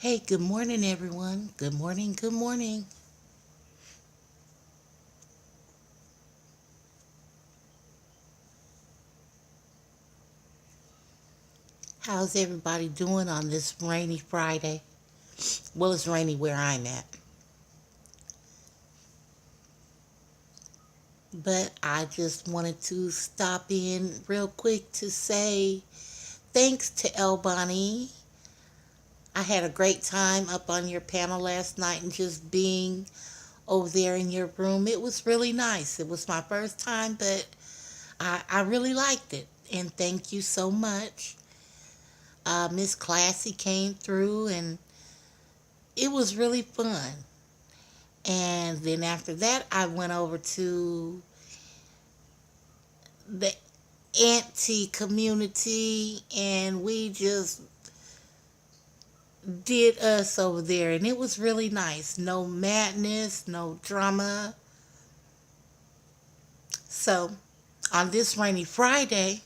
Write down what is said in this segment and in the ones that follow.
Hey, good morning, everyone. Good morning, good morning. How's everybody doing on this rainy Friday? Well, it's rainy where I'm at. But I just wanted to stop in real quick to say thanks to El Bonnie. I had a great time up on your panel last night and just being over there in your room. It was really nice. It was my first time, but I really liked it. And thank you so much. Miss Classy came through and it was really fun. And then after that, I went over to the auntie community and we just did us over there. And it was really nice. No madness, no drama. So on this rainy Friday,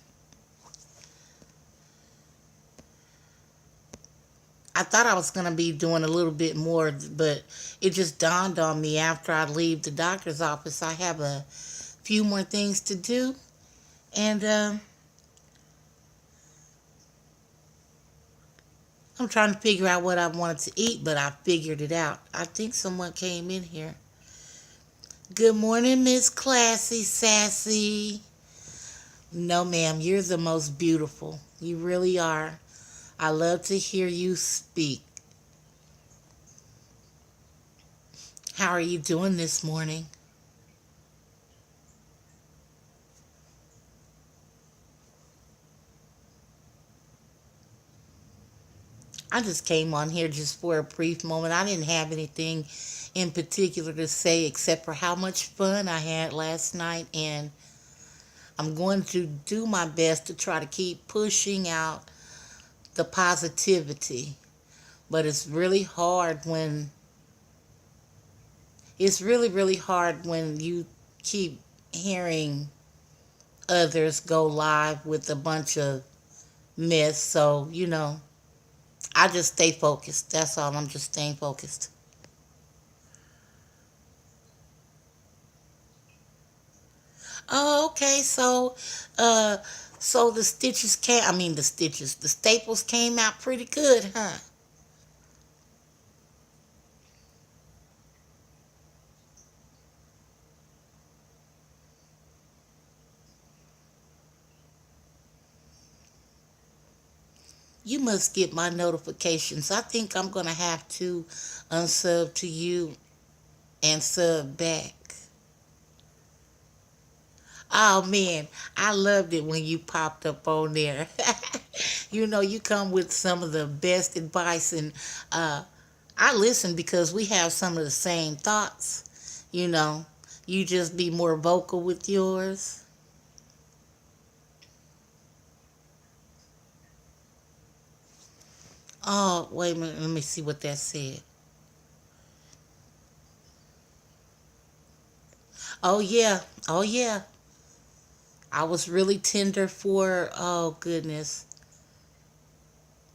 I thought I was going to be doing a little bit more, but it just dawned on me after I leave the doctor's office. I have a few more things to do. And I'm trying to figure out what I wanted to eat, but I figured it out. I think someone came in here. Good morning, Miss Classy Sassy. No, ma'am, you're the most beautiful. You really are. I love to hear you speak. How are you doing this morning? I just came on here just for a brief moment. I didn't have anything in particular to say except for how much fun I had last night, and I'm going to do my best to try to keep pushing out the positivity. But it's really hard when you keep hearing others go live with a bunch of mess. So, I just stay focused. That's all. I'm just staying focused. Oh, okay. Uh, so the stitches came, I mean, the staples came out pretty good, huh? You must get my notifications. I think I'm going to have to unsub to you and sub back. Oh man, I loved it when you popped up on there. You come with some of the best advice, and uh, I listen because we have some of the same thoughts. You know, you just be more vocal with yours. Oh, wait a minute, let me see what that said. Oh yeah, oh yeah. I was really tender for. Oh goodness.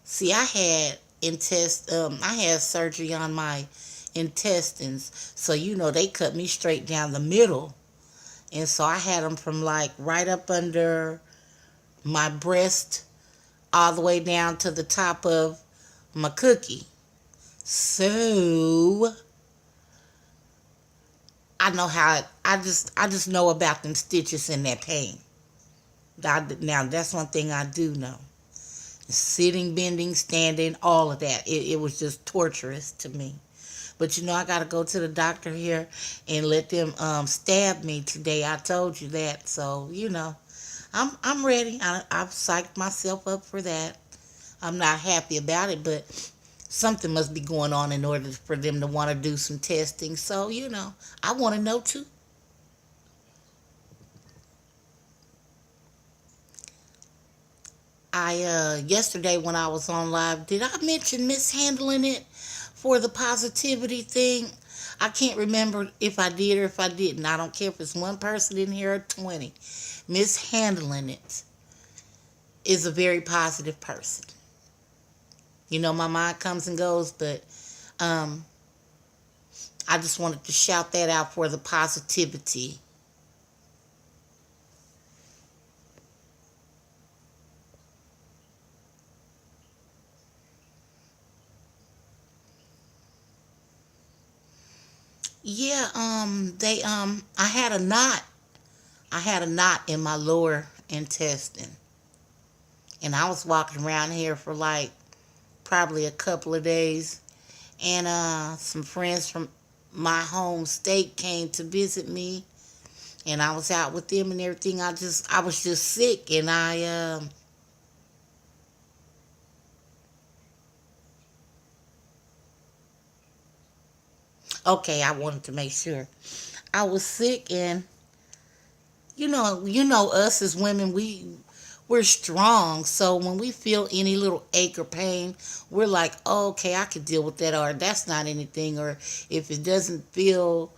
See, I had surgery on my intestines. So they cut me straight down the middle. And so I had them from like right up under my breast all the way down to the top of my cookie. So I just know about them stitches and that pain. Now that's one thing I do know. Sitting, bending, standing, all of that. It was just torturous to me. But I gotta go to the doctor here and let them stab me today. I told you that, so I'm ready. I've psyched myself up for that. I'm not happy about it, but something must be going on in order for them to want to do some testing. So I want to know too. I yesterday when I was on live, did I mention mishandling it for the positivity thing? I can't remember if I did or if I didn't. I don't care if it's one person in here or 20. Mishandling it is a very positive person. My mind comes and goes, but um, I just wanted to shout that out for the positivity. Yeah, I had a knot. I had a knot in my lower intestine, and I was walking around here for like probably a couple of days, and some friends from my home state came to visit me, and I was out with them and everything. I was just sick, and okay, I wanted to make sure I was sick, and us as women, we're strong. So when we feel any little ache or pain, we're like, oh, okay, I could deal with that, or that's not anything, or if it doesn't feel,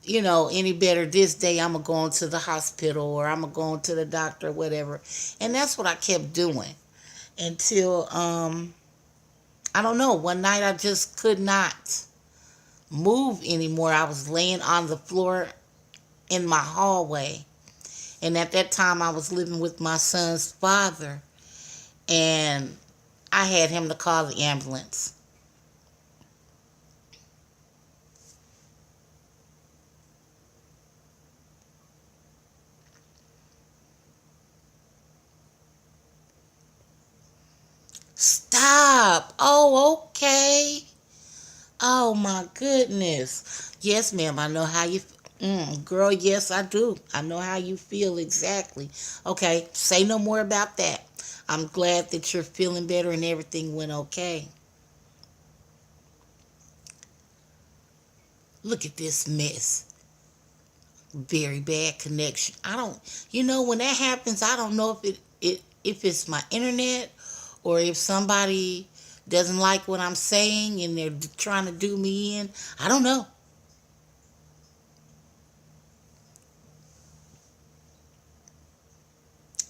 any better this day, I'm gonna go into the hospital, or I'm gonna go into the doctor, whatever. And that's what I kept doing until I don't know. One night I just could not move anymore. I was laying on the floor in my hallway. And at that time, I was living with my son's father, and I had him to call the ambulance. Stop. Oh, okay. Oh, my goodness. Yes, ma'am, I know how you. Girl, yes, I do. I know how you feel exactly. Okay, say no more about that. I'm glad that you're feeling better and everything went okay. Look at this mess. Very bad connection. I don't, when that happens, I don't know if it's my internet, or if somebody doesn't like what I'm saying and they're trying to do me in. I don't know.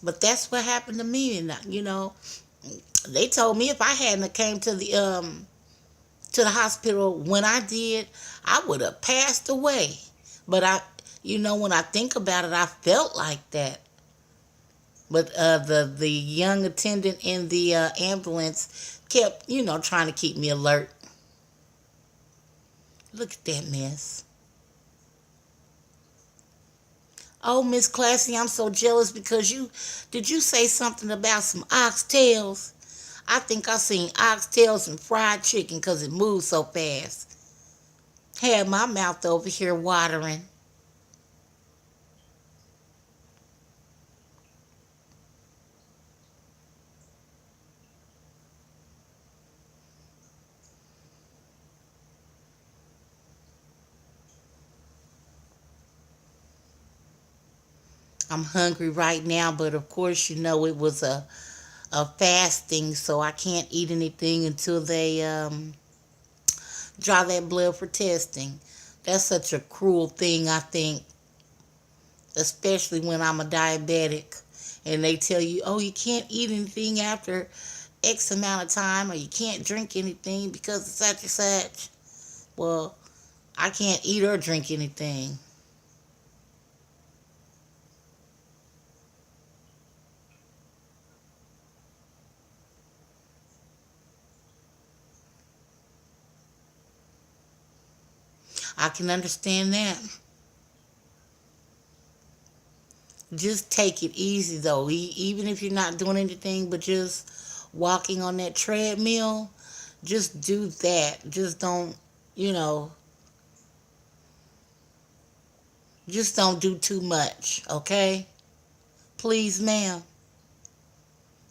But that's what happened to me, and they told me if I hadn't came to the hospital when I did, I would have passed away. But when I think about it, I felt like that. But the young attendant in the ambulance kept, trying to keep me alert. Look at that mess. Oh, Miss Classy, I'm so jealous because you say something about some oxtails? I think I seen oxtails and fried chicken because it moves so fast. Had my mouth over here watering. I'm hungry right now, but of course, it was a fasting, so I can't eat anything until they draw that blood for testing. That's such a cruel thing, I think, especially when I'm a diabetic and they tell you, oh, you can't eat anything after X amount of time, or you can't drink anything because of such and such. Well, I can't eat or drink anything. I can understand that. Just take it easy though. Even if you're not doing anything but just walking on that treadmill, just do that. You know, just don't do too much, okay? Please, ma'am.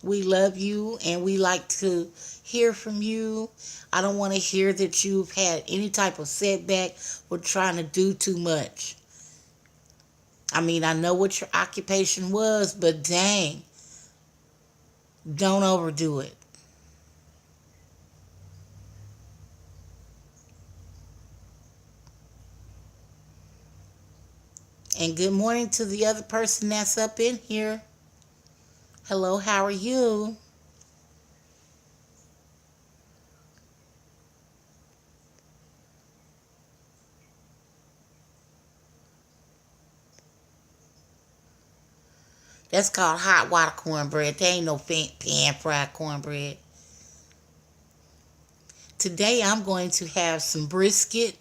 We love you and we like to hear from you. I don't want to hear that you've had any type of setback for trying to do too much. I mean, I know what your occupation was, but dang, don't overdo it. And good morning to the other person that's up in here. Hello, how are you? That's called hot water cornbread. There ain't no pan fried cornbread. Today I'm going to have some brisket.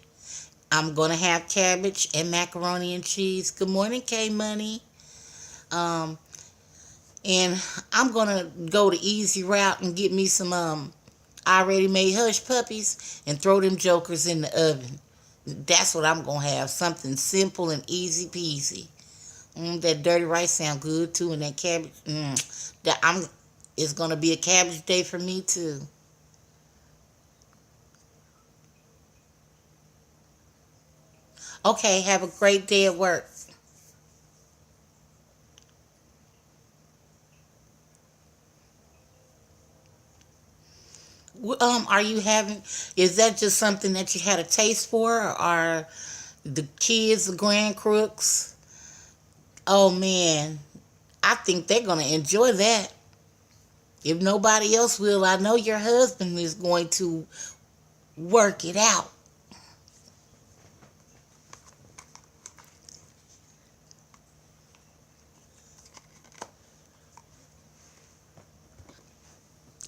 I'm going to have cabbage and macaroni and cheese. Good morning, K Money. Um, and I'm going to go the easy route and get me some already made hush puppies and throw them jokers in the oven. That's what I'm going to have. Something simple and easy peasy. That dirty rice sound good too, and that cabbage. That I'm. It's gonna be a cabbage day for me too. Okay, have a great day at work. Are you having? Is that just something that you had a taste for, or are the kids the grand crooks? Oh man, I think they're gonna enjoy that. If nobody else will, I know your husband is going to work it out.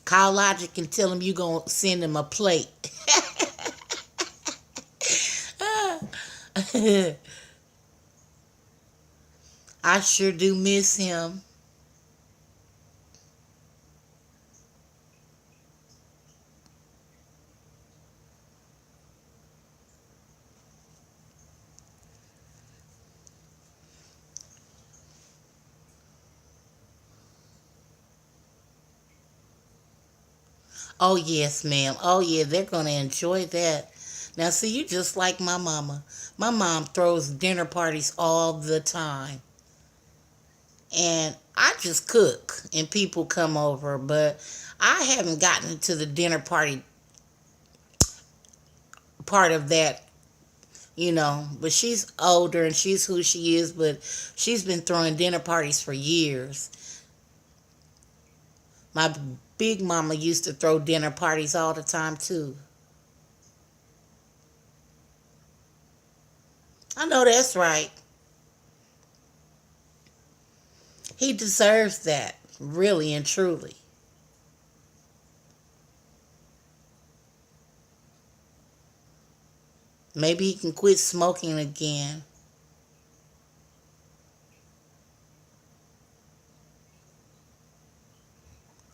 Call Logic and tell him you gonna send him a plate. I sure do miss him. Oh yes, ma'am. Oh yeah, they're gonna enjoy that. Now see, you just like my mama. My mom throws dinner parties all the time. And I just cook and people come over, but I haven't gotten to the dinner party part of that, But she's older and she's who she is, but she's been throwing dinner parties for years. My big mama used to throw dinner parties all the time too. I know that's right. He deserves that, really and truly. Maybe he can quit smoking again.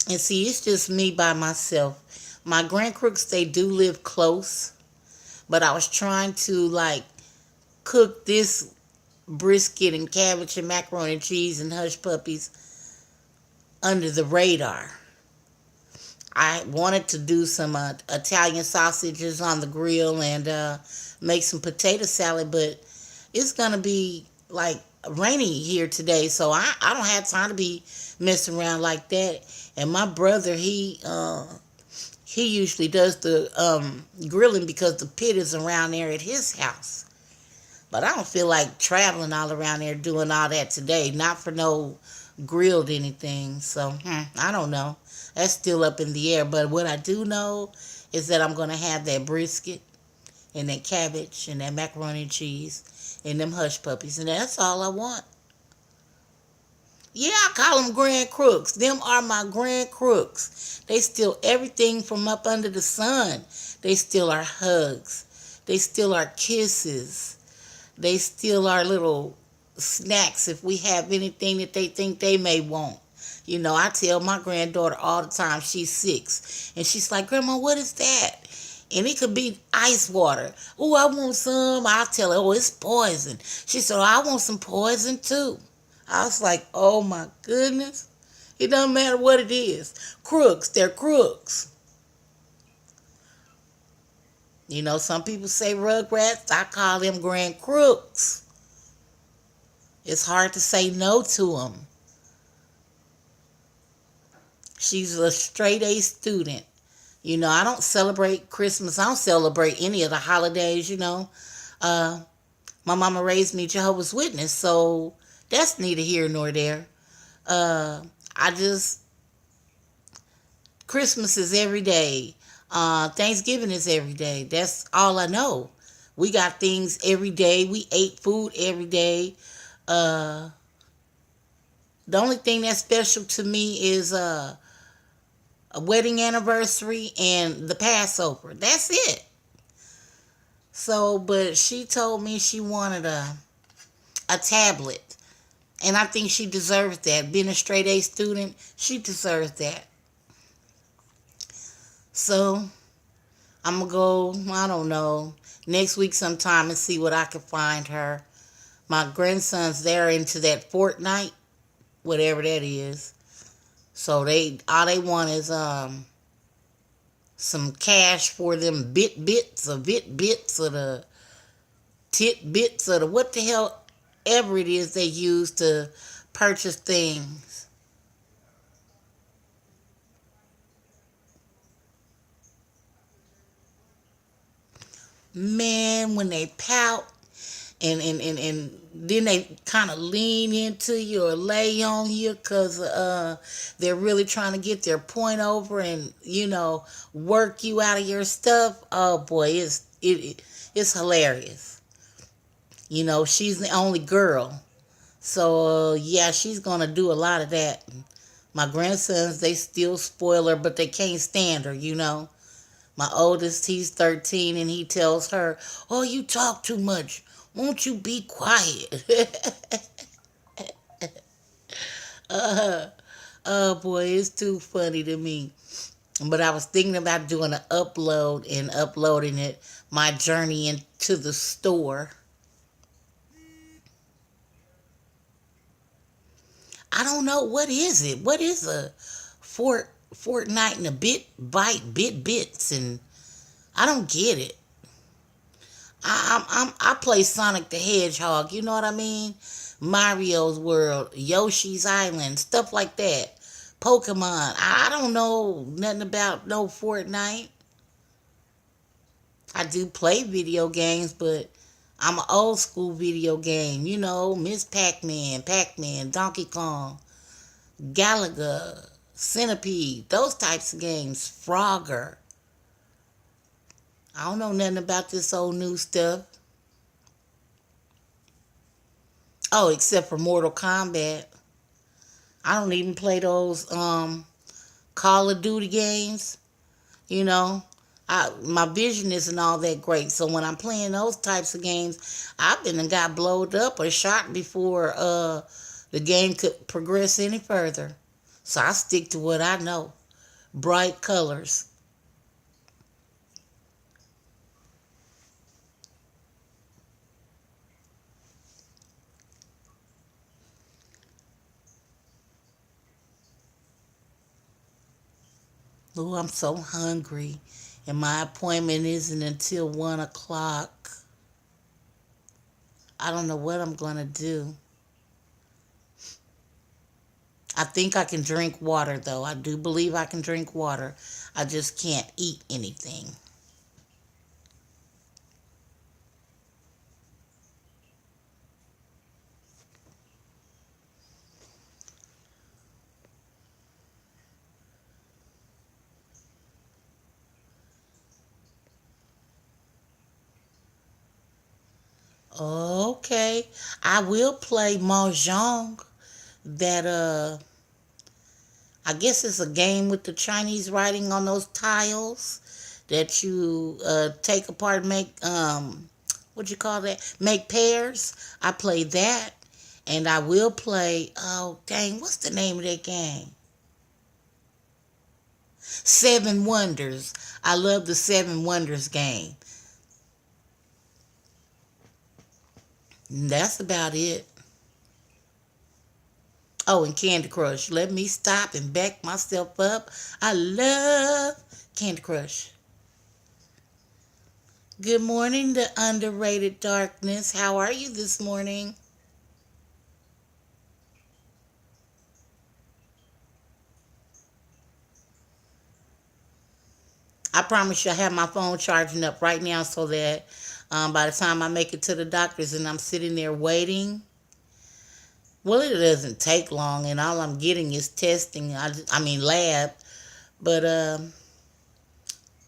And see, it's just me by myself. My grand crooks, they do live close, but I was trying to cook this brisket and cabbage and macaroni and cheese and hush puppies under the radar. I wanted to do some Italian sausages on the grill and make some potato salad, but it's gonna be rainy here today, so I don't have time to be messing around like that. And my brother, he usually does the grilling because the pit is around there at his house. But I don't feel like traveling all around there doing all that today. Not for no grilled anything. So, I don't know. That's still up in the air. But what I do know is that I'm going to have that brisket and that cabbage and that macaroni and cheese and them hush puppies. And that's all I want. Yeah, I call them grand crooks. Them are my grand crooks. They steal everything from up under the sun. They steal our hugs. They steal our kisses. They steal our little snacks if we have anything that they think they may want. I tell my granddaughter all the time, she's 6, and she's like, Grandma, what is that? And it could be ice water. Oh, I want some. I tell her, oh, it's poison. She said, oh, I want some poison too. I was like, oh my goodness. It doesn't matter what it is. Crooks, they're crooks. Some people say rugrats. I call them grand crooks. It's hard to say no to them. She's a straight A student. I don't celebrate Christmas. I don't celebrate any of the holidays. Uh, my mama raised me Jehovah's Witness, so that's neither here nor there. Uh, I just, Christmas is every day. Thanksgiving is every day. That's all I know. We got things every day. We ate food every day. Uh, The only thing that's special to me is a wedding anniversary and the Passover. That's it. So, but she told me she wanted a tablet. And I think she deserves that. Being a straight A student, she deserves that. So I'm going to go, I don't know, next week sometime and see what I can find her. My grandsons, they're into that Fortnite, whatever that is. So they all they want is some cash for them bits or bits or the tit bits or the what the hell ever it is they use to purchase things. Man, when they pout and then they kind of lean into you or lay on you because they're really trying to get their point over and work you out of your stuff. Oh boy, it's hilarious. She's the only girl, so yeah, she's gonna do a lot of that. My grandsons, they still spoil her, but they can't stand her. My oldest, he's 13, and he tells her, "Oh, you talk too much. Won't you be quiet?" uh, oh boy, it's too funny to me. But I was thinking about doing an upload and uploading it, my journey into the store. I don't know, what is it. What is a Fortnite and a bits, and I don't get it. I play Sonic the Hedgehog. You know what I mean? Mario's World, Yoshi's Island, stuff like that. Pokemon. I don't know nothing about no Fortnite. I do play video games, but I'm an old school video game. Miss Pac-Man, Donkey Kong, Galaga, Centipede, those types of games. Frogger. I don't know nothing about this old new stuff. Oh, except for Mortal Kombat. I don't even play those Call of Duty games. You know, my vision isn't all that great. So when I'm playing those types of games, I've been and got blowed up or shot before the game could progress any further. So I stick to what I know. Bright colors. Oh, I'm so hungry. And my appointment isn't until 1 o'clock. I don't know what I'm going to do. I think I can drink water, though. I do believe I can drink water. I just can't eat anything. Okay. I will play Mahjong. That, I guess it's a game with the Chinese writing on those tiles that you take apart and make, what you call that? Make pairs. I play that. And I will play, oh, dang, what's the name of that game? Seven Wonders. I love the Seven Wonders game. That's about it. Oh, and Candy Crush. Let me stop and back myself up. I love Candy Crush. Good morning, the underrated darkness. How are you this morning? I promise you I have my phone charging up right now so that by the time I make it to the doctor's and I'm sitting there waiting, well, it doesn't take long, and all I'm getting is testing. I mean lab, but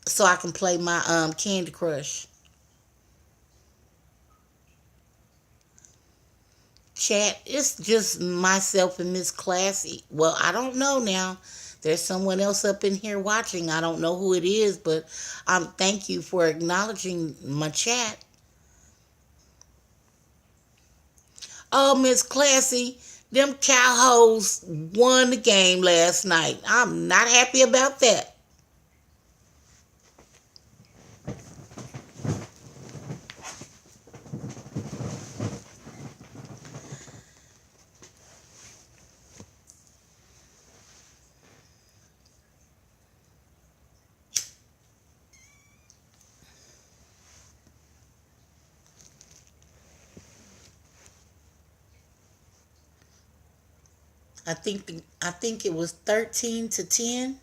so I can play my Candy Crush. chat. It's just myself and Miss Classy. Well, I don't know now. There's someone else up in here watching. I don't know who it is, but thank you for acknowledging my chat. Oh, Miss Classy, them cowhoes won the game last night. I'm not happy about that. I think it was 13-10.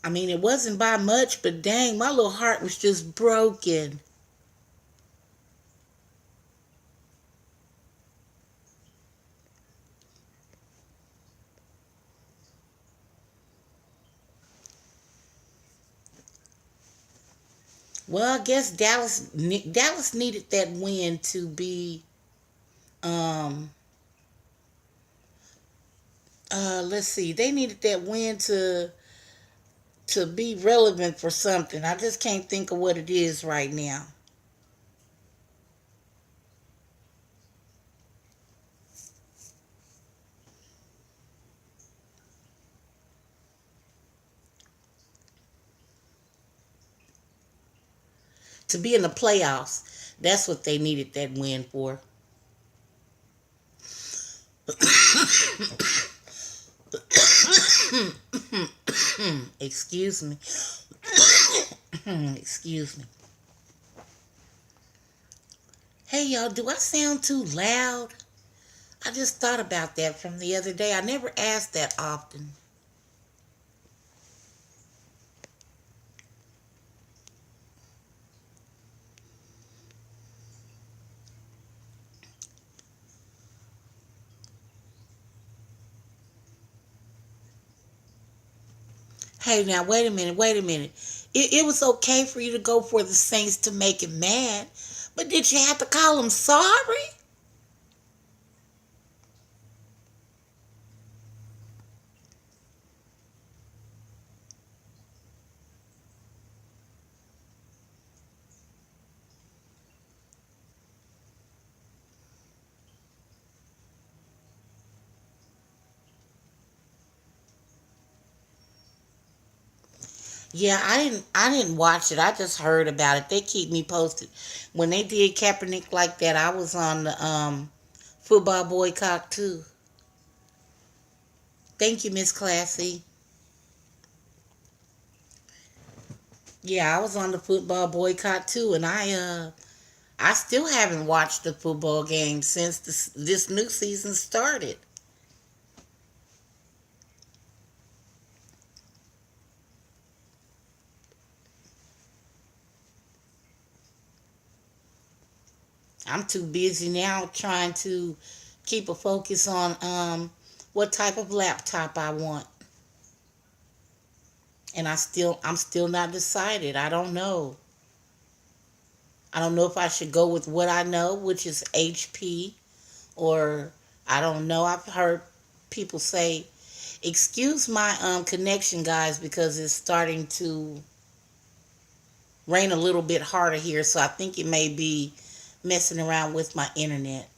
I mean, it wasn't by much, but dang, my little heart was just broken. Well, I guess Dallas needed that win to be um let's see. They needed that win to be relevant for something. I just can't think of what it is right now. To be in the playoffs. That's what they needed that win for. Excuse me. Excuse me. Hey y'all, do I sound too loud? I just thought about that from the other day. I never ask that often. Hey, now wait a minute, wait a minute. It was okay for you to go for the Saints to make him mad, but did you have to call him sorry? Yeah, I didn't watch it. I just heard about it. They keep me posted. When they did Kaepernick like that, I was on the football boycott too. Thank you, Miss Classy. Yeah, I was on the football boycott too, and I still haven't watched the football game since this new season started. I'm too busy now trying to keep a focus on what type of laptop I want. And I'm still not decided. I don't know. I don't know if I should go with what I know, which is HP, or I don't know. I've heard people say, "Excuse my connection, guys, because it's starting to rain a little bit harder here, so I think it may be messing around with my internet."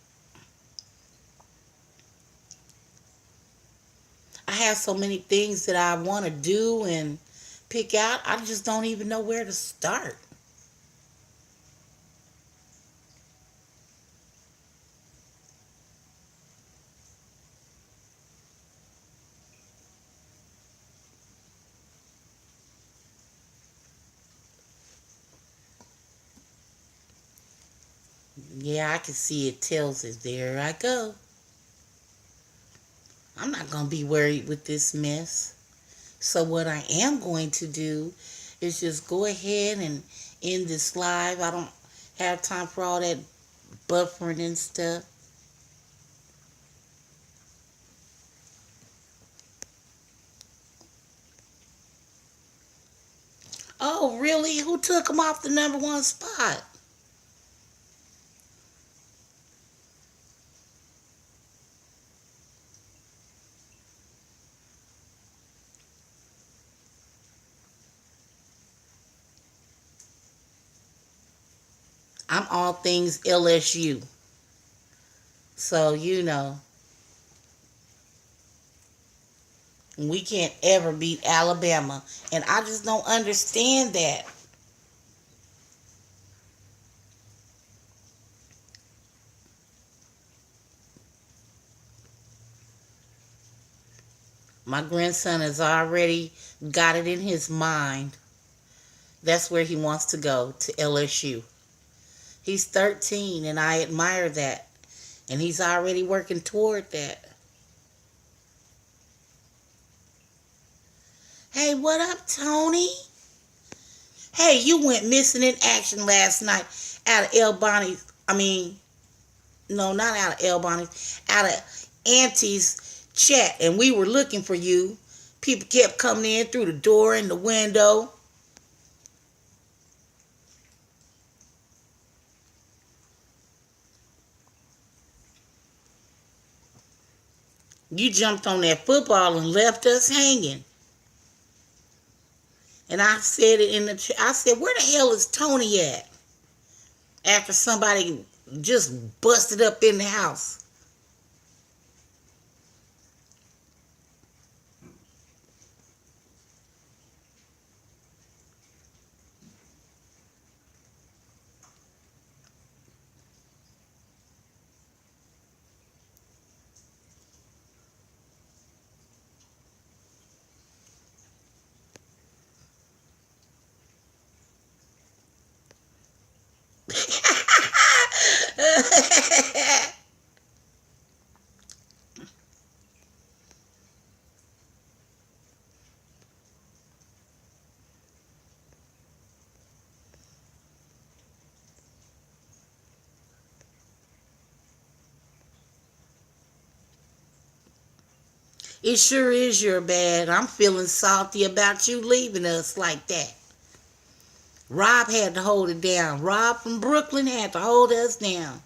I have so many things that I want to do and pick out. I just don't even know where to start. Yeah, I can see it tells it. There I go. I'm not going to be worried with this mess. So what I am going to do is just go ahead and end this live. I don't have time for all that buffering and stuff. Oh, really? Who took him off the number one spot? I'm all things LSU. So, we can't ever beat Alabama. And I just don't understand that. My grandson has already got it in his mind. That's where he wants to go, to LSU. He's 13, and I admire that. And he's already working toward that. Hey, what up, Tony? Hey, you went missing in action last night out of El Bonnie's. I mean, no, not out of El Bonnie's. Out of Auntie's chat. And we were looking for you. People kept coming in through the door and the window. You jumped on that football and left us hanging. And I said it in the chat. I said, where the hell is Tony at? After somebody just busted up in the house. It sure is your bad. I'm feeling salty about you leaving us like that. Rob had to hold it down. Rob from Brooklyn had to hold us down.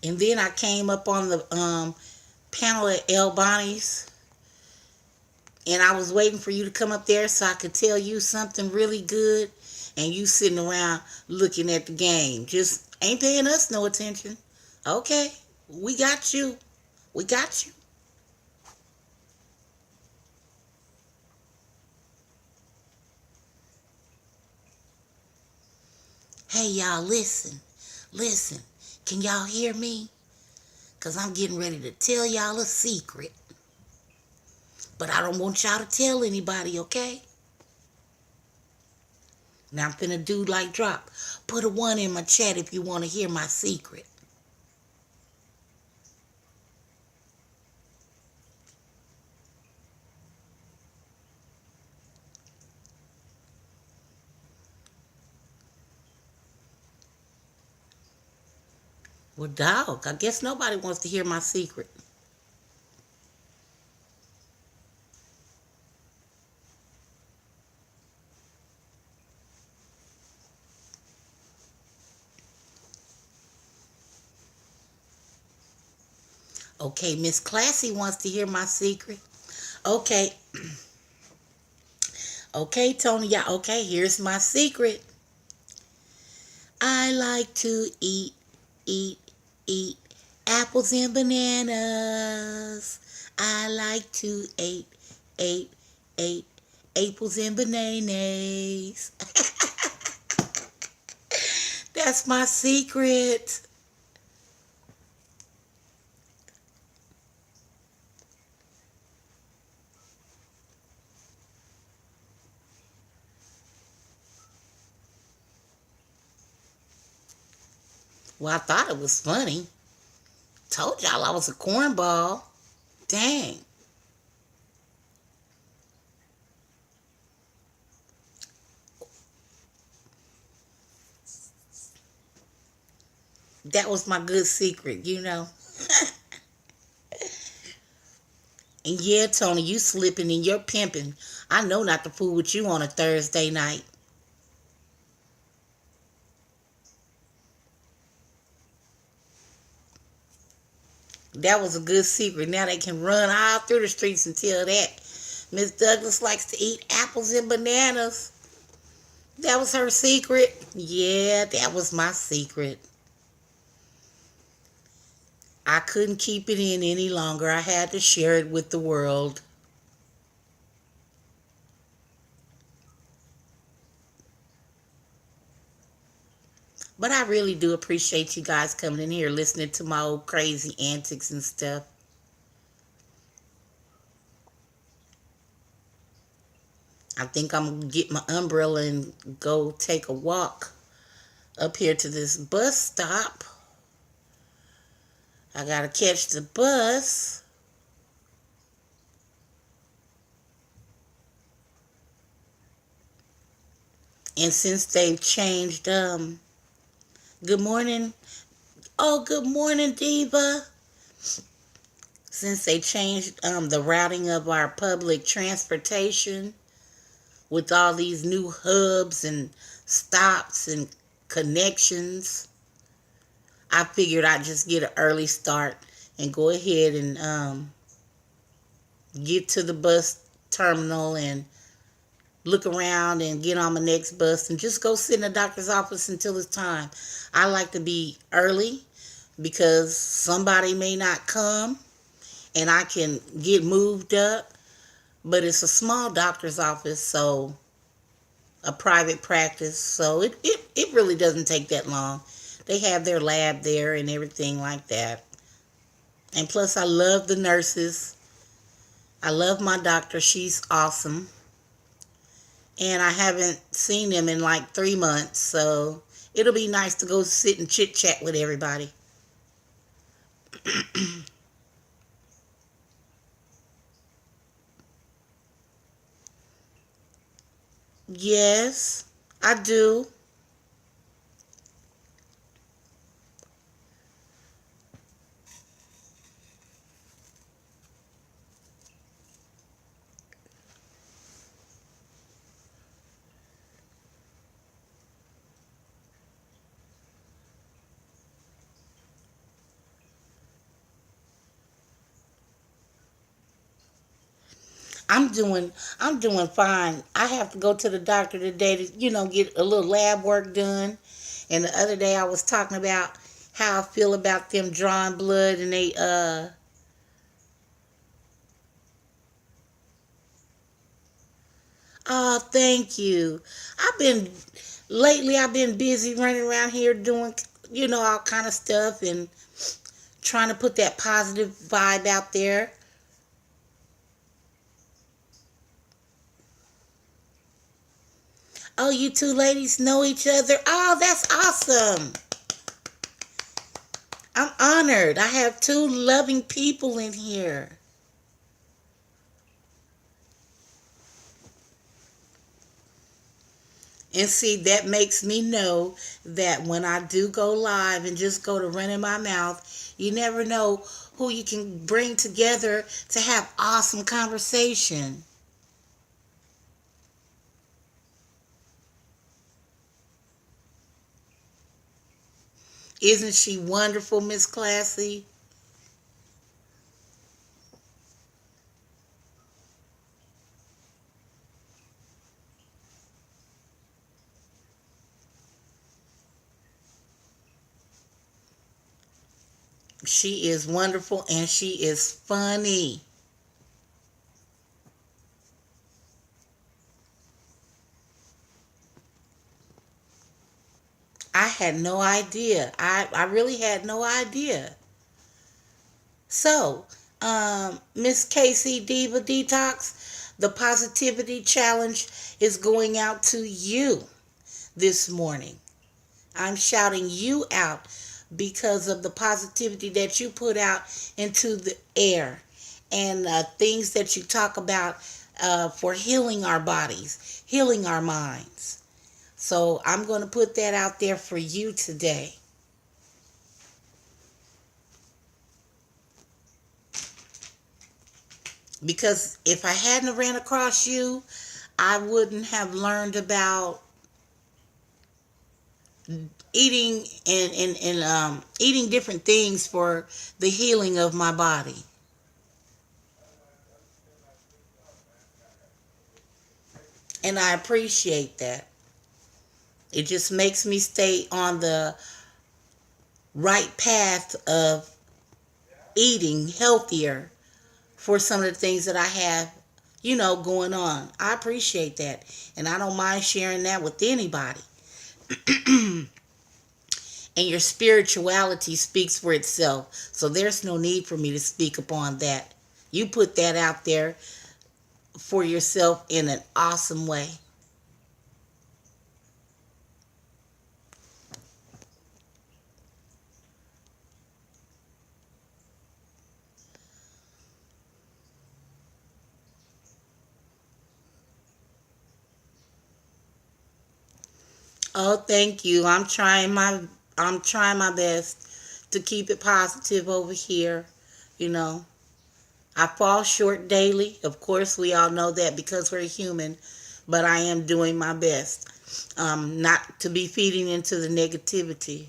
And then I came up on the panel at El Bonnie's, and I was waiting for you to come up there so I could tell you something really good, and you sitting around looking at the game. Just ain't paying us no attention. Okay, we got you. We got you. Hey, y'all, listen. Listen. Can y'all hear me? Because I'm getting ready to tell y'all a secret. But I don't want y'all to tell anybody, okay? Now I'm finna do like drop. Put a 1 in my chat if you want to hear my secret. Well, dog, I guess nobody wants to hear my secret. Okay, Miss Classy wants to hear my secret. Okay. Okay, Tony, yeah, okay, here's my secret. I like to eat, eat apples and bananas. I like to eat, eat apples and bananas. That's my secret. Well, I thought it was funny. Told y'all I was a cornball. Dang. That was my good secret. And yeah, Tony, you slipping and you're pimping. I know not to fool with you on a Thursday night. That was a good secret. Now they can run all through the streets and tell that Miss Douglas likes to eat apples and bananas. That was her secret. Yeah, that was my secret. I couldn't keep it in any longer. I had to share it with the world. But I really do appreciate you guys coming in here listening to my old crazy antics and stuff. I think I'm gonna get my umbrella and go take a walk up here to this bus stop. I gotta catch the bus. And since they've changed, good morning. Oh, good morning, Diva. Since they changed the routing of our public transportation with all these new hubs and stops and connections, I figured I'd just get an early start and go ahead and get to the bus terminal and look around and get on my next bus and just go sit in the doctor's office until it's time. I like to be early because somebody may not come and I can get moved up. But it's a small doctor's office, so a private practice, so it really doesn't take that long. They have their lab there and everything like that. And plus, I love the nurses. I love my doctor. She's awesome. And I haven't seen them in like 3 months, so it'll be nice to go sit and chit chat with everybody. Yes, I do. I'm doing I'm doing fine. I have to go to the doctor today to, get a little lab work done. And the other day I was talking about how I feel about them drawing blood and they oh, thank you. I've been busy running around here doing all kind of stuff and trying to put that positive vibe out there. Oh, you two ladies know each other. Oh, that's awesome. I'm honored. I have two loving people in here. And see, that makes me know that when I do go live and just go to running my mouth, you never know who you can bring together to have awesome conversation. Isn't she wonderful, Miss Classy? She is wonderful and she is funny. I had no idea. I really had no idea. So, Miss Casey Diva Detox, the positivity challenge is going out to you this morning. I'm shouting you out because of the positivity that you put out into the air and things that you talk about for healing our bodies, healing our minds. So I'm going to put that out there for you today. Because if I hadn't ran across you, I wouldn't have learned about eating and eating different things for the healing of my body. And I appreciate that. It just makes me stay on the right path of eating healthier for some of the things that I have, going on. I appreciate that. And I don't mind sharing that with anybody. And your spirituality speaks for itself. So there's no need for me to speak upon that. You put that out there for yourself in an awesome way. Oh, thank you. I'm trying my best to keep it positive over here. You know, I fall short daily. Of course, we all know that because we're human, but I am doing my best. Not to be feeding into the negativity.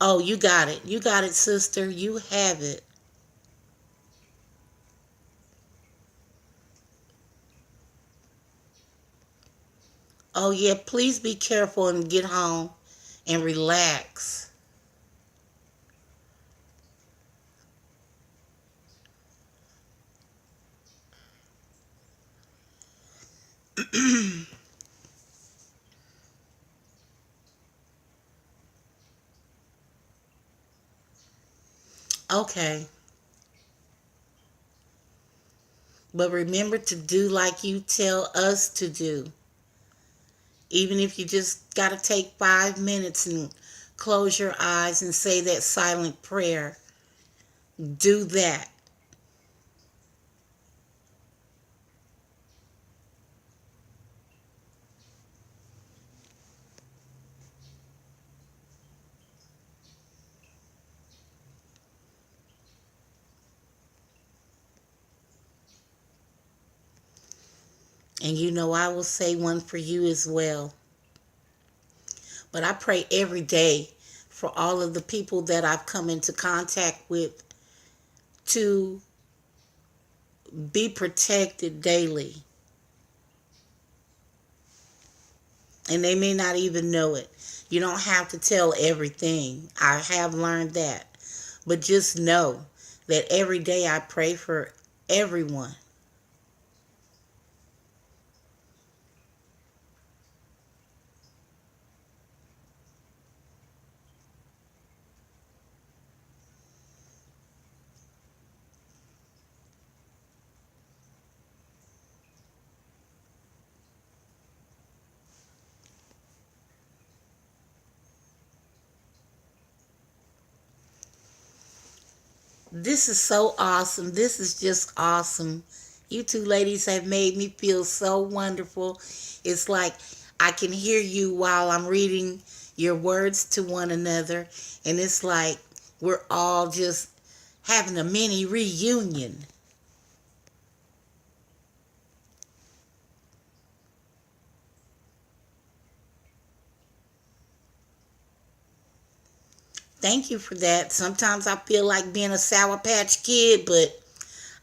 Oh, you got it. You got it, sister. You have it. Oh, yeah. Please be careful and get home and relax. Okay. But remember to do like you tell us to do. Even if you just got to take 5 minutes and close your eyes and say that silent prayer, do that. And I will say one for you as well. But I pray every day for all of the people that I've come into contact with to be protected daily. And they may not even know it. You don't have to tell everything. I have learned that. But just know that every day I pray for everyone. This is so awesome. This is just awesome. You two ladies have made me feel so wonderful. It's like I can hear you while I'm reading your words to one another. And it's like we're all just having a mini reunion. Thank you for that. Sometimes I feel like being a Sour Patch Kid, but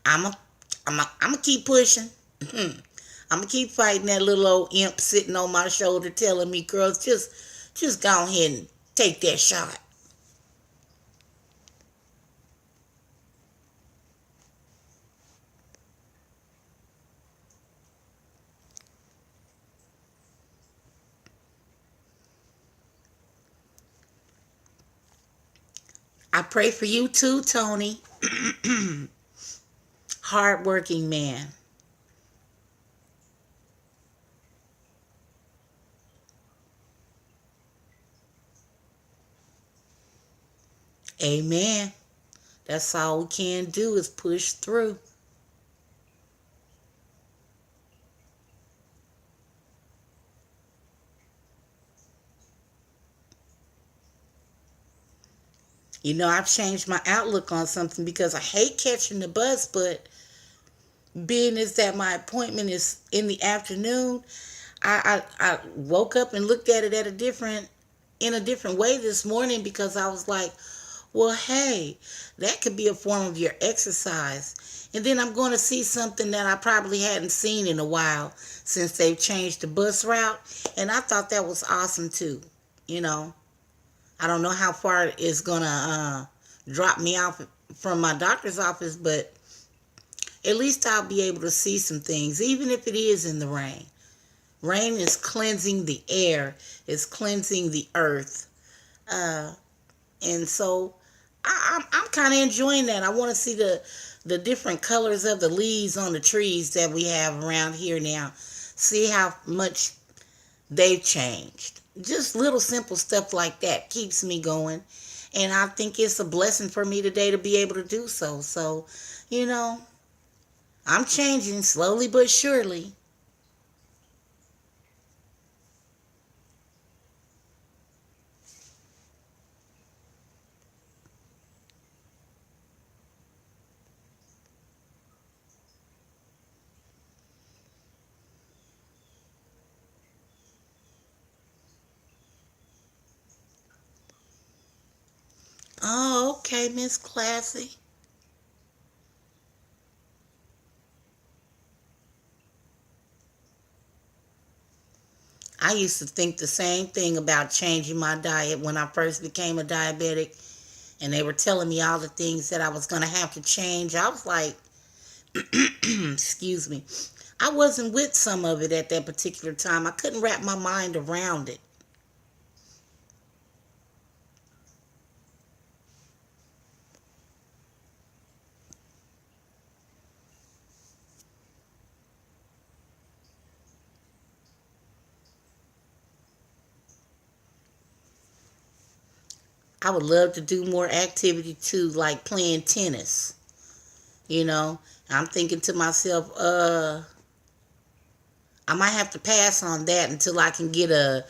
I'm a, I'm a keep pushing. I'm gonna keep fighting that little old imp sitting on my shoulder, telling me, "Girls, just go ahead and take that shot." I pray for you too, Tony. Hardworking man. Amen. That's all we can do is push through. I've changed my outlook on something because I hate catching the bus, but being is that my appointment is in the afternoon, I woke up and looked at it in a different way this morning because I was like, well, hey, that could be a form of your exercise. And then I'm going to see something that I probably hadn't seen in a while since they've changed the bus route. And I thought that was awesome too. You know, I don't know how far it's going to drop me off from my doctor's office, but at least I'll be able to see some things, even if it is in the rain. Rain is cleansing the air, it's cleansing the earth. Uh, and so I'm kind of enjoying that. I want to see the different colors of the leaves on the trees that we have around here now. See how much they've changed. Just little simple stuff like that keeps me going. And I think it's a blessing for me today to be able to do so. So, you know, I'm changing slowly but surely. Oh, okay, Miss Classy. I used to think the same thing about changing my diet when I first became a diabetic, and they were telling me all the things that I was going to have to change. I was like, excuse me, I wasn't with some of it at that particular time. I couldn't wrap my mind around it. I would love to do more activity too, like playing tennis. You know, I'm thinking to myself, I might have to pass on that until I can get a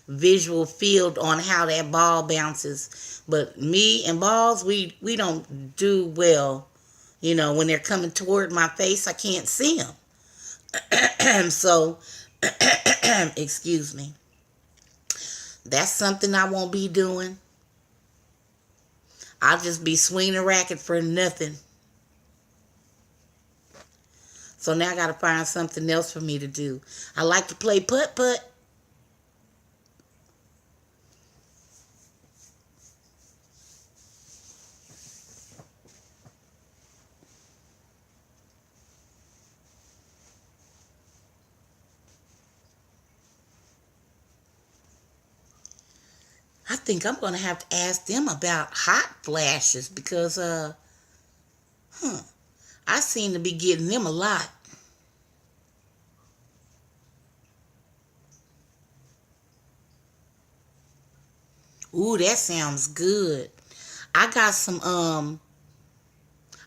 visual field on how that ball bounces. But me and balls, we don't do well. When they're coming toward my face, I can't see them. So, excuse me. That's something I won't be doing. I'll just be swinging a racket for nothing. So now I got to find something else for me to do. I like to play putt putt. I think I'm going to have to ask them about hot flashes because I seem to be getting them a lot. Ooh, that sounds good. I got some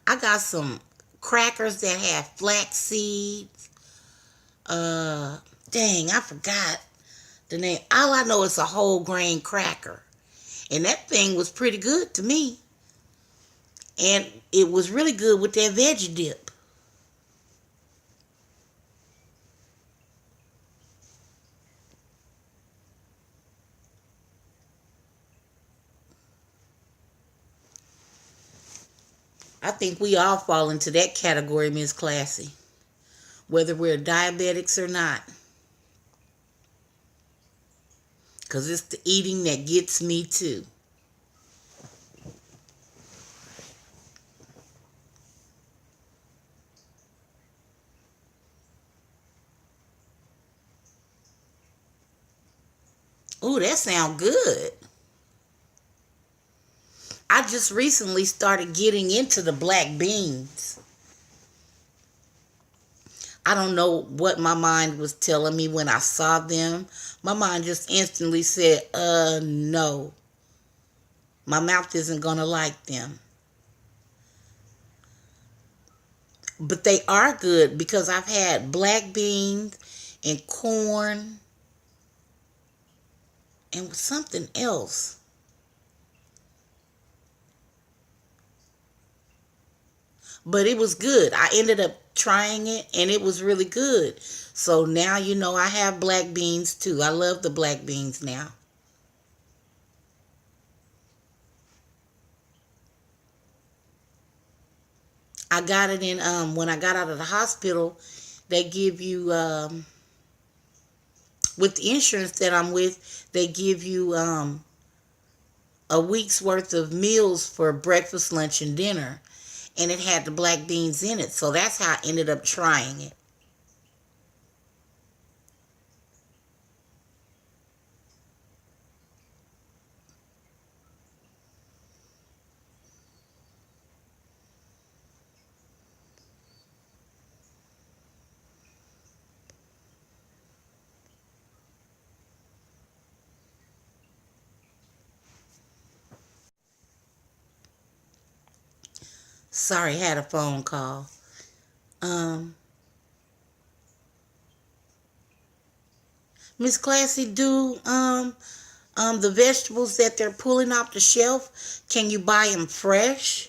I got some crackers that have flax seeds. Uh Dang, I forgot the name. All I know is a whole grain cracker. And that thing was pretty good to me. And it was really good with that veggie dip. I think we all fall into that category, Miss Classy, whether we're diabetics or not. Because it's the eating that gets me too. Ooh, that sounds good. I just recently started getting into the black beans. I don't know what my mind was telling me when I saw them. My mind just instantly said, no. My mouth isn't going to like them. But they are good because I've had black beans and corn and something else. but it was good. I ended up trying it and it was really good. So now I have black beans too. I love the black beans now. I got it in when I got out of the hospital, they give you with the insurance that I'm with, they give you a week's worth of meals for breakfast, lunch, and dinner. And it had the black beans in it. So that's how I ended up trying it. Sorry, had a phone call. Um, Miss Classy, do the vegetables that they're pulling off the shelf, can you buy them fresh?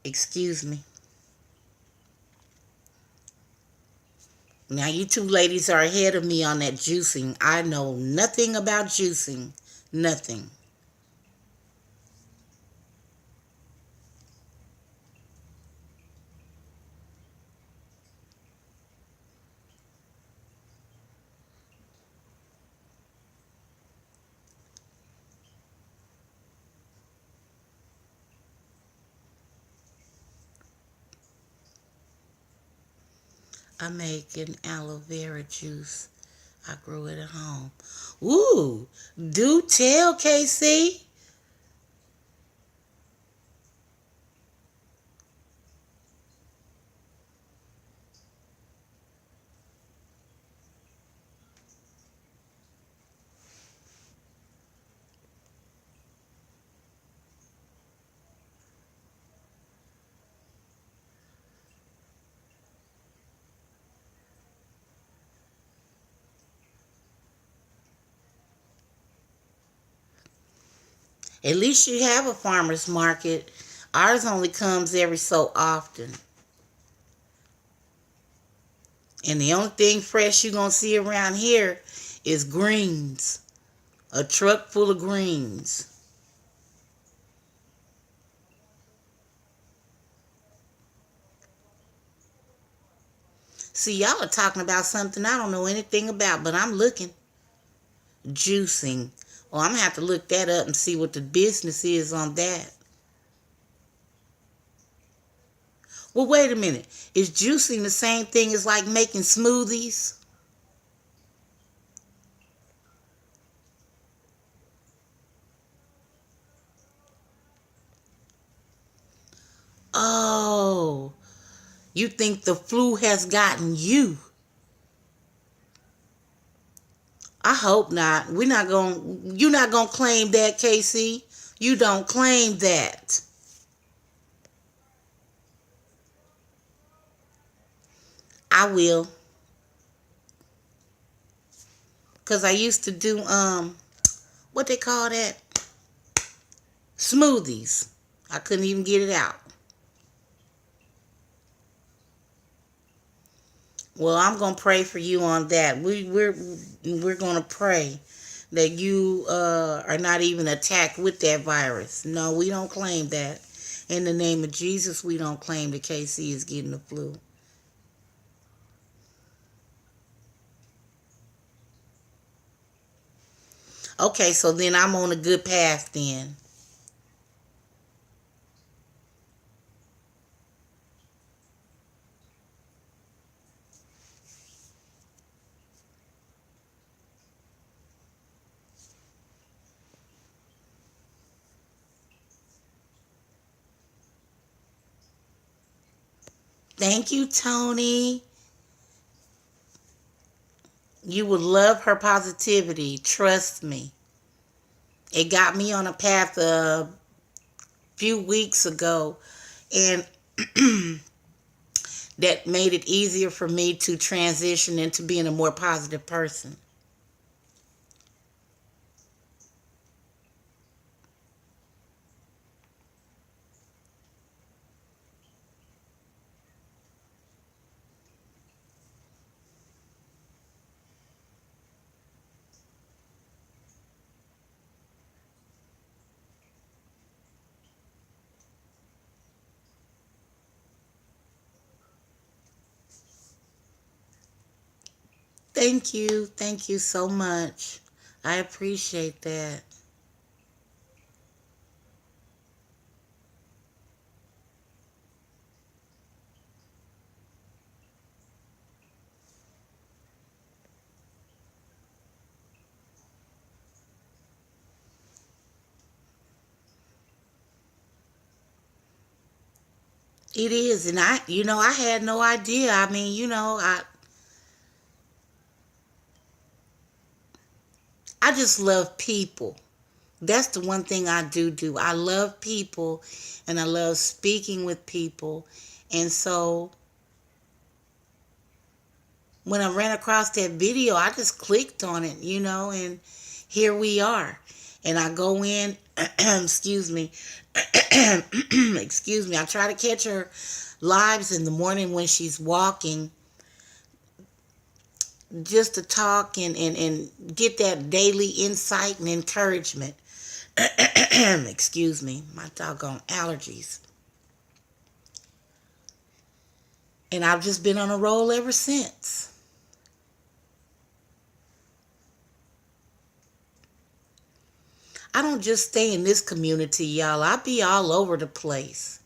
Excuse me. Now you two ladies are ahead of me on that juicing. I know nothing about juicing. Nothing. I make an aloe vera juice. I grew it at home. Ooh, do tell, KC. At least you have a farmer's market. Ours only comes every so often. And the only thing fresh you're going to see around here is greens. A truck full of greens. See, y'all are talking about something I don't know anything about, but I'm looking. Juicing. Well, I'm going to have to look that up and see what the business is on that. Well, wait a minute. Is juicing the same thing as like making smoothies? Oh, you think the flu has gotten you? I hope not. You're not going to claim that, Casey. You don't claim that. I will. Cause I used to do what they call that? Smoothies. I couldn't even get it out. Well, I'm gonna pray for you on that. We're gonna pray that you are not even attacked with that virus. No, we don't claim that. In the name of Jesus, we don't claim that KC is getting the flu. Okay, so then I'm on a good path then. Thank you, Tony. You would love her positivity. Trust me. It got me on a path a few weeks ago. And that made it easier for me to transition into being a more positive person. Thank you. Thank you so much. I appreciate that. It is, and I had no idea. I mean, I just love people. That's the one thing I do. I love people, and I love speaking with people. And so when I ran across that video, I just clicked on it, and here we are. And I go in, excuse me, excuse me. I try to catch her lives in the morning when she's walking, just to talk and get that daily insight and encouragement. Excuse me, my doggone allergies. And I've just been on a roll ever since. I don't just stay in this community, y'all. I be all over the place.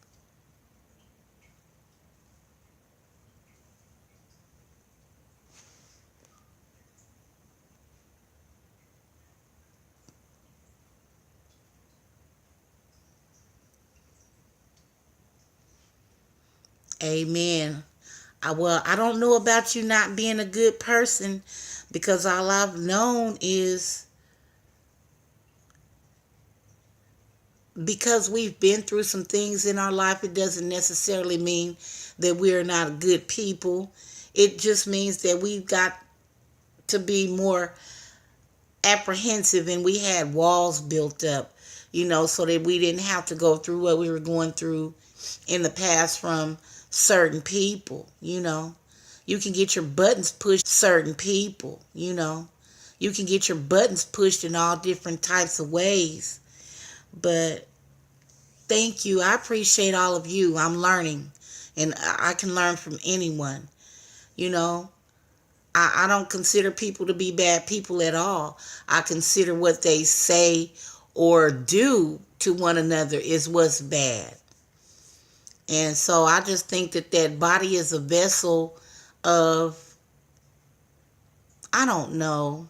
Amen. I don't know about you not being a good person, because all I've known is, because we've been through some things in our life, it doesn't necessarily mean that we're not good people. It just means that we've got to be more apprehensive, and we had walls built up, so that we didn't have to go through what we were going through in the past from certain people. You can get your buttons pushed certain people, you can get your buttons pushed in all different types of ways. But thank you. I appreciate all of you. I'm learning, and I can learn from anyone. you know I don't consider people to be bad people at all. I consider what they say or do to one another is what's bad. And so I just think that that body is a vessel of, I don't know,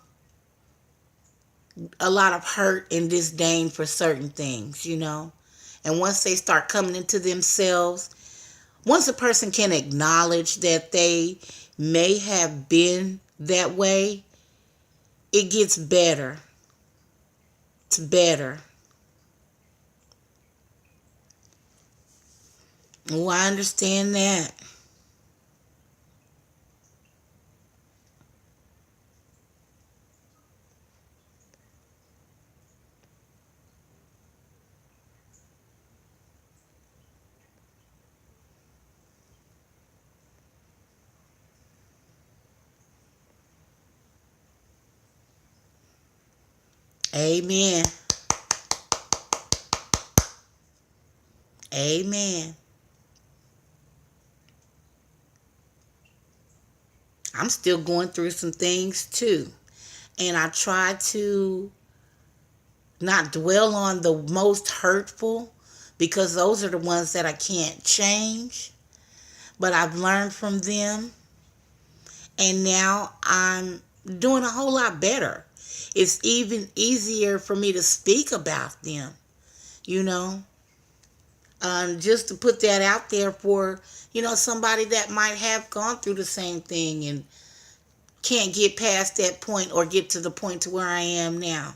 a lot of hurt and disdain for certain things. And once they start coming into themselves, once a person can acknowledge that they may have been that way, it gets better. It's better. Oh, I understand that. Amen. Amen. I'm still going through some things too. And I try to not dwell on the most hurtful, because those are the ones that I can't change. But I've learned from them, and now I'm doing a whole lot better. It's even easier for me to speak about them, you know, just to put that out there for, somebody that might have gone through the same thing and can't get past that point or get to the point to where I am now.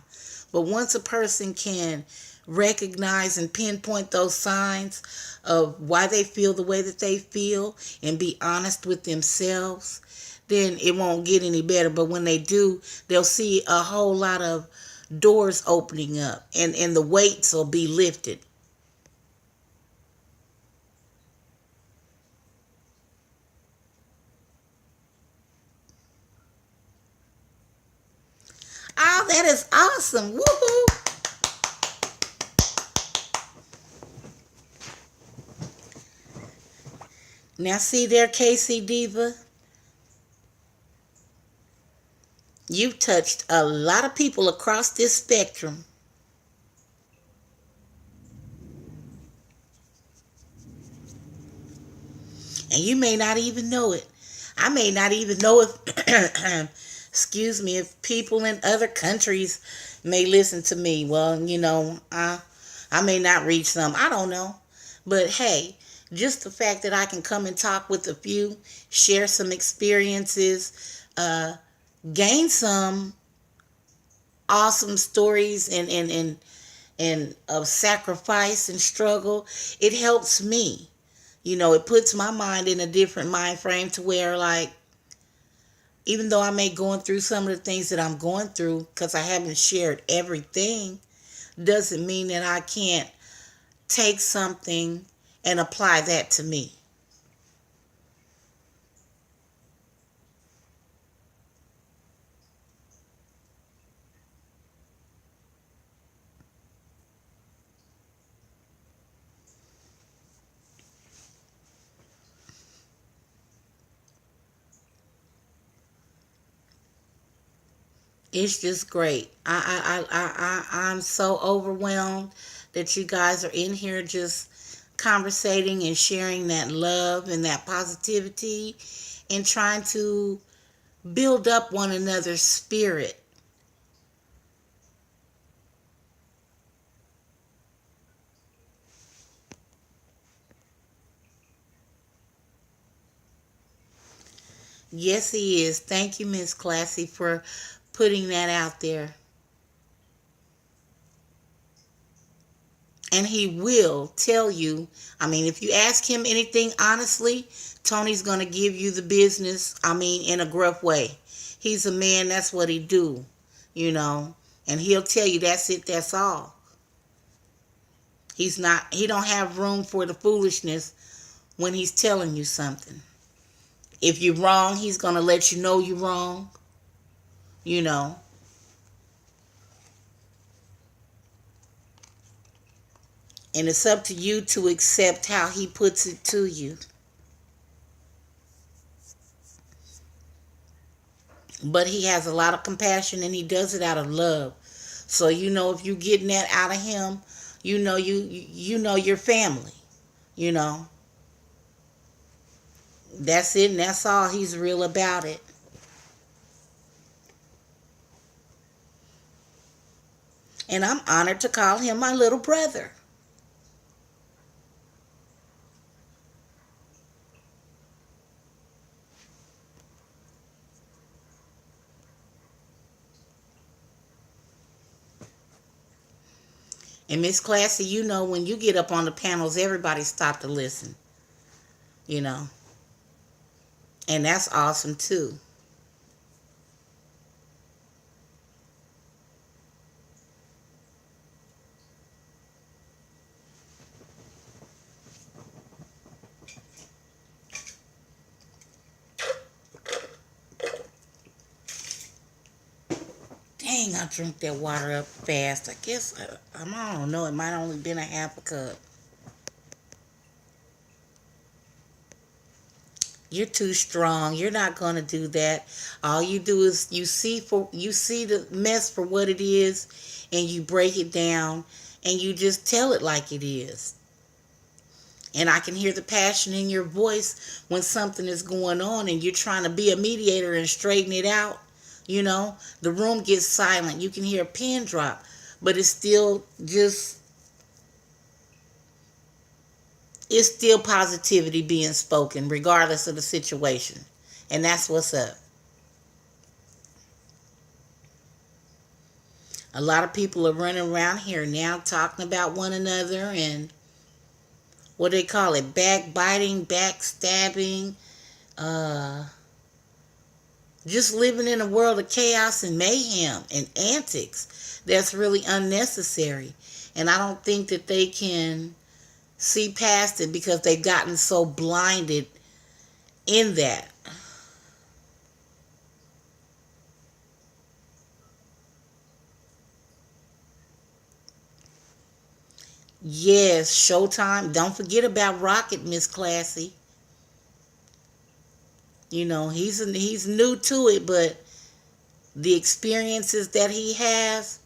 But once a person can recognize and pinpoint those signs of why they feel the way that they feel and be honest with themselves, then it won't get any better. But when they do, they'll see a whole lot of doors opening up, and the weights will be lifted. Oh, that is awesome. Woohoo! Now see there, Casey Diva, you've touched a lot of people across this spectrum. And you may not even know it. I may not even know if, excuse me, if people in other countries may listen to me. Well, I may not reach them. I don't know. But hey, just the fact that I can come and talk with a few, share some experiences, gain some awesome stories and of sacrifice and struggle, it helps me. It puts my mind in a different mind frame to where, like, even though I may going through some of the things that I'm going through, because I haven't shared everything, doesn't mean that I can't take something and apply that to me. It's just great. I'm so overwhelmed that you guys are in here just conversating and sharing that love and that positivity and trying to build up one another's spirit. Yes, he is. Thank you, Miss Classy, for putting that out there. And he will tell you. I mean, if you ask him anything honestly, Tony's going to give you the business, I mean, in a gruff way. He's a man, that's what he do, you know. And he'll tell you that's it, that's all. He don't have room for the foolishness when he's telling you something. If you're wrong, he's going to let you know you're wrong, you know. And it's up to you to accept how he puts it to you. But he has a lot of compassion and he does it out of love. So if you're getting that out of him, you know your family. You know. That's it and that's all. He's real about it. And I'm honored to call him my little brother. And Miss Classy, when you get up on the panels, everybody stop to listen. You know. And that's awesome too. Dang, I drink that water up fast. I guess, I don't know, it might only been a half a cup. You're too strong. You're not going to do that. All you do is you see the mess for what it is and you break it down and you just tell it like it is. And I can hear the passion in your voice when something is going on and you're trying to be a mediator and straighten it out. The room gets silent. You can hear a pin drop, but it's still positivity being spoken regardless of the situation. And that's what's up. A lot of people are running around here now talking about one another and what they call it, backbiting, backstabbing, uh, just living in a world of chaos and mayhem and antics that's really unnecessary. And I don't think that they can see past it because they've gotten so blinded in that. Yes, Showtime. Don't forget about Rocket, Miss Classy. You know, he's new to it, but the experiences that he has,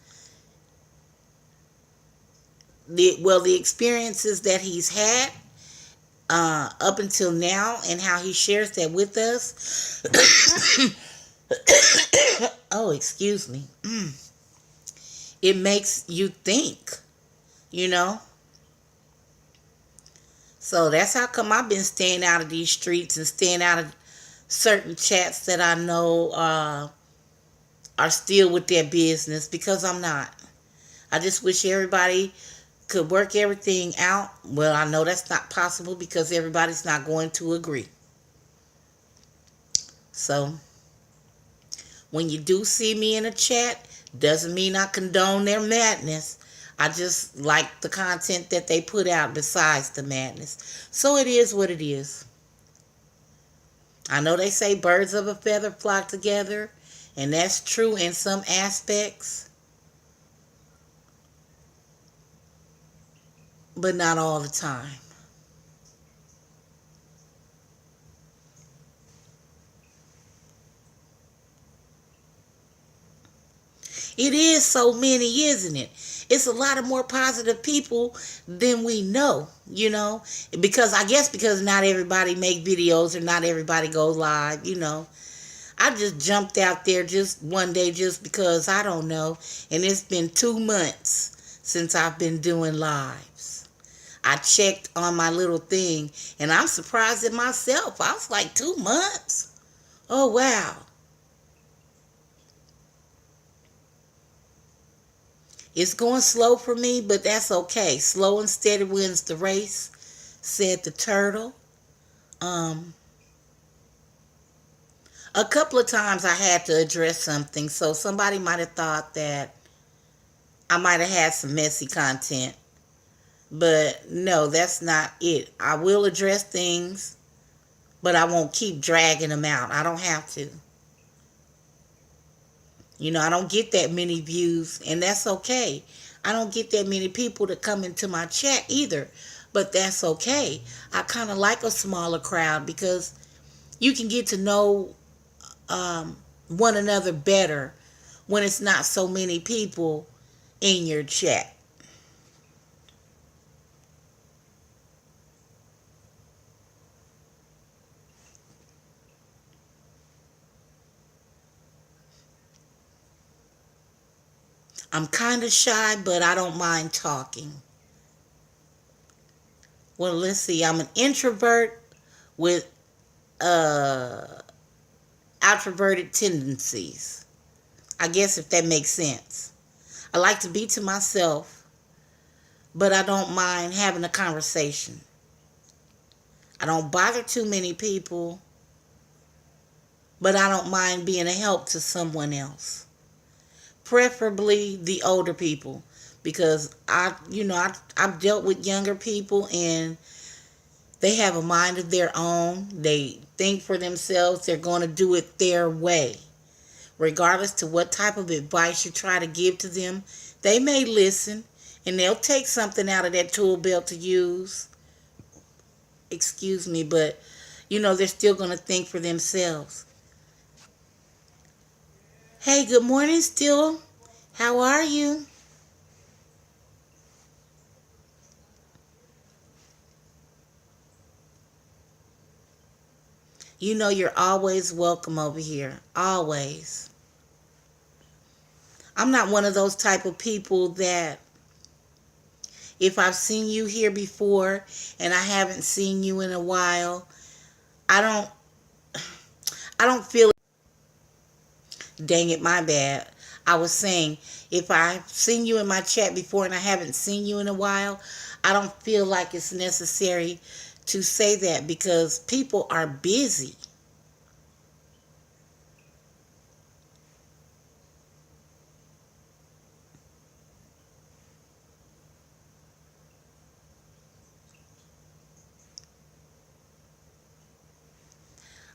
the experiences that he's had up until now, and how he shares that with us. Oh, excuse me. It makes you think, you know. So that's how come I've been staying out of these streets and staying out of certain chats that I know are still with their business, because I'm not. I just wish everybody could work everything out. Well, I know that's not possible because everybody's not going to agree. So when you do see me in a chat, doesn't mean I condone their madness. I just like the content that they put out besides the madness. So it is what it is. I know they say birds of a feather flock together, and that's true in some aspects, but not all the time. It is so many, isn't it? It's a lot of more positive people than we know, you know, because I guess because not everybody make videos or not everybody goes live, you know. I just jumped out there just one day just because I don't know, and it's been 2 months since I've been doing lives. I checked on my little thing, and I'm surprised at myself. I was like, 2 months? Oh, wow. It's going slow for me, but that's okay. Slow and steady wins the race, said the turtle. Um, a couple of times I had to address something, so somebody might have thought that I might have had some messy content. But no, that's not it. I will address things, but I won't keep dragging them out. I don't have to. You know, I don't get that many views, and that's okay. I don't get that many people to come into my chat either, but that's okay. I kind of like a smaller crowd because you can get to know one another better when it's not so many people in your chat. I'm kind of shy, but I don't mind talking. Well, let's see. I'm an introvert with uh, outroverted tendencies. I guess if that makes sense. I like to be to myself, but I don't mind having a conversation. I don't bother too many people, but I don't mind being a help to someone else. Preferably the older people, because I've dealt with younger people, and they have a mind of their own. They think for themselves. They're going to do it their way. Regardless to what type of advice you try to give to them, they may listen, and they'll take something out of that tool belt to use. Excuse me, but they're still going to think for themselves. Hey, good morning, Still. How are you? You know you're always welcome over here. Always. I'm not one of those type of people that if I've seen you here before and I haven't seen you in a while, I don't feel, dang it, my bad. I was saying, if I've seen you in my chat before and I haven't seen you in a while, I don't feel like it's necessary to say that because people are busy.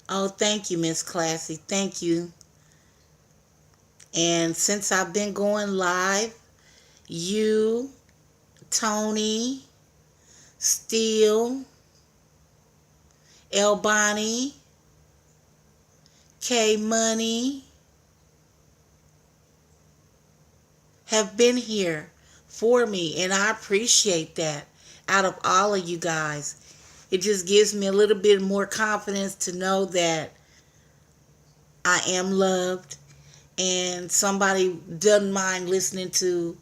Oh, thank you, Miss Classy. Thank you. And since I've been going live, you, Tony, Steele, El Bonnie, K Money have been here for me, and I appreciate that out of all of you guys. It just gives me a little bit more confidence to know that I am loved and somebody doesn't mind listening to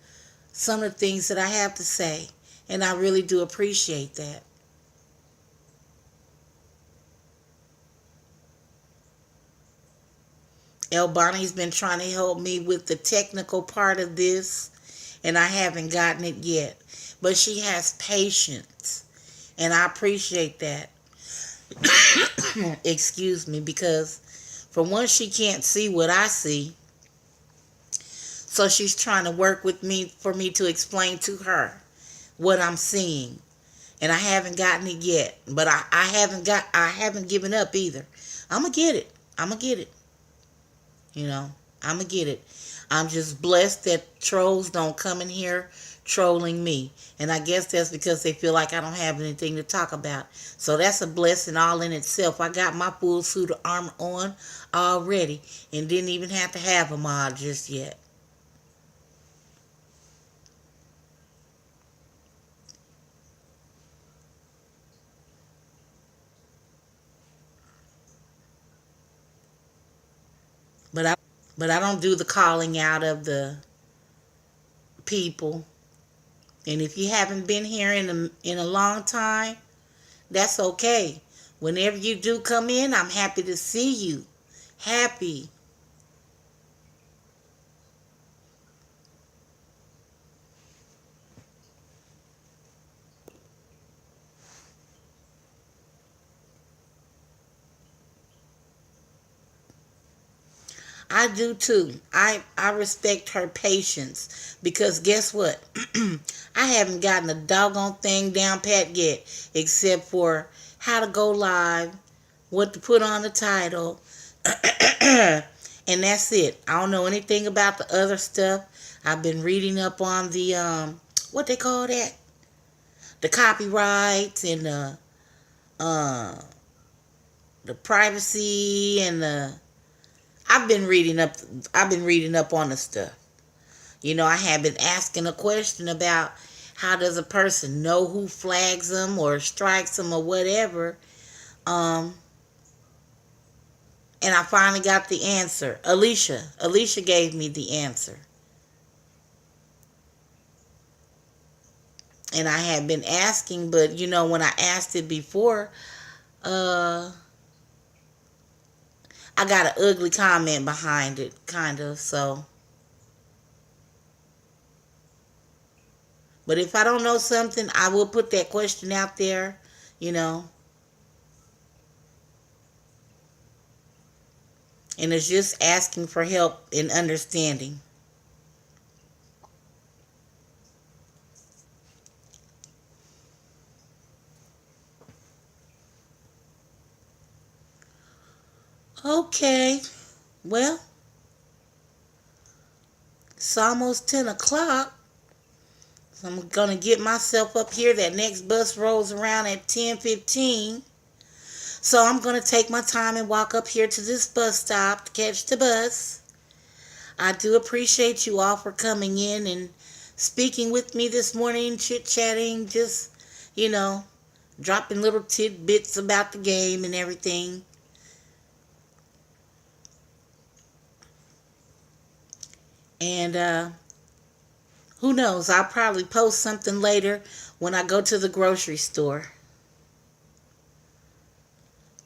some of the things that I have to say. And I really do appreciate that. El Bonnie's been trying to help me with the technical part of this, and I haven't gotten it yet. But she has patience, and I appreciate that. Excuse me, because for one, she can't see what I see, so she's trying to work with me for me to explain to her what I'm seeing. And I haven't gotten it yet, but I haven't given up either. I'm gonna get it. I'm gonna get it. You know, I'm gonna get it. I'm just blessed that trolls don't come in here trolling me. And I guess that's because they feel like I don't have anything to talk about. So that's a blessing all in itself. I got my full suit of armor on already and didn't even have to have a mod just yet. But I don't do the calling out of the people. And if you haven't been here in a long time, that's okay. Whenever you do come in, I'm happy to see you. Happy. I do too. I respect her patience because guess what? I haven't gotten a doggone thing down pat yet except for how to go live, what to put on the title, and that's it. I don't know anything about the other stuff. I've been reading up on the what they call that? The copyrights and uh the privacy and the I've been reading up I've been reading up on the stuff. You know, I have been asking a question about how does a person know who flags them or strikes them or whatever. Um, and I finally got the answer. Alicia gave me the answer. And I had been asking, but you know, when I asked it before, uh, I got an ugly comment behind it, kind of. So, but if I don't know something, I will put that question out there, you know, and it's just asking for help in understanding. Okay, well, it's almost 10 o'clock. So I'm going to get myself up here. That next bus rolls around at 10:15. So I'm going to take my time and walk up here to this bus stop to catch the bus. I do appreciate you all for coming in and speaking with me this morning, chit-chatting, just, you know, dropping little tidbits about the game and everything. And who knows, I'll probably post something later when I go to the grocery store.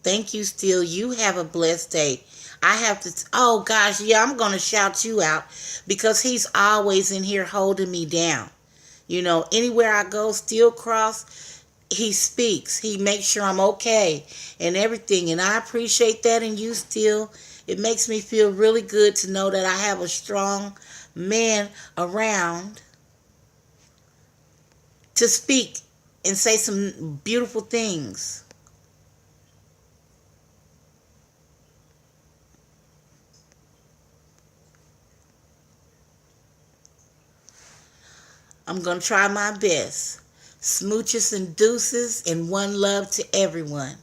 Thank you, Still. You have a blessed day. I have to, oh gosh, yeah, I'm going to shout you out because he's always in here holding me down. You know, anywhere I go, Still Cross, he speaks. He makes sure I'm okay and everything. And I appreciate that in you, Still. It makes me feel really good to know that I have a strong man around to speak and say some beautiful things. I'm going to try my best. Smooches and deuces and one love to everyone.